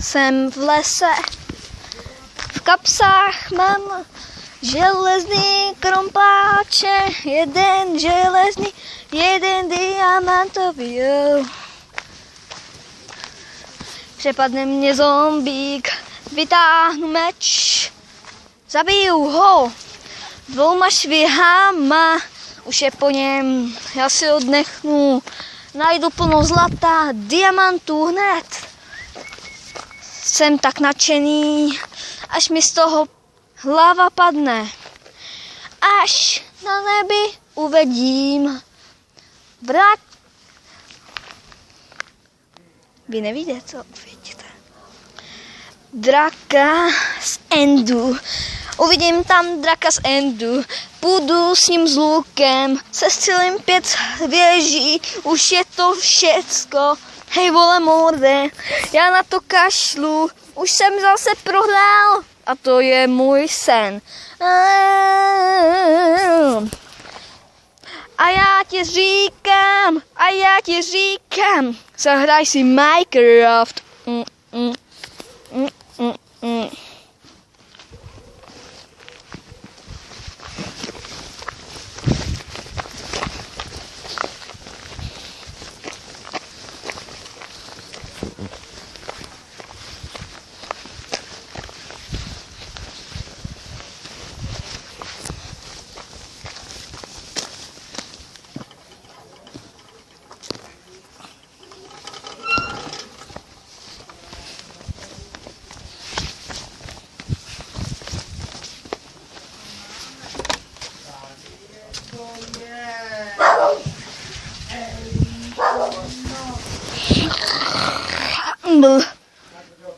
Jsem v lese, v kapsách mám železný krompáče, jeden železný, jeden diamantový, jo. Přepadne mě zombík, vytáhnu meč, zabiju ho 2 švihama, už je po něm, já si oddechnu, najdu plno zlata, diamantů hned. Jsem tak nadšený, až mi z toho hlava padne. Až na nebi uvidím vrak. Vy nevíte, co uvidíte. Draka z Endu. Uvidím tam draka z Endu. Půjdu s ním s lukem, sestřelím 5 věží, už je to všecko. Hej vole morde, já na to kašlu, už jsem zase prohrál a to je můj sen. A já ti říkám, zahraj si Minecraft.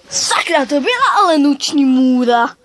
Sakra, to byla ale noční můra.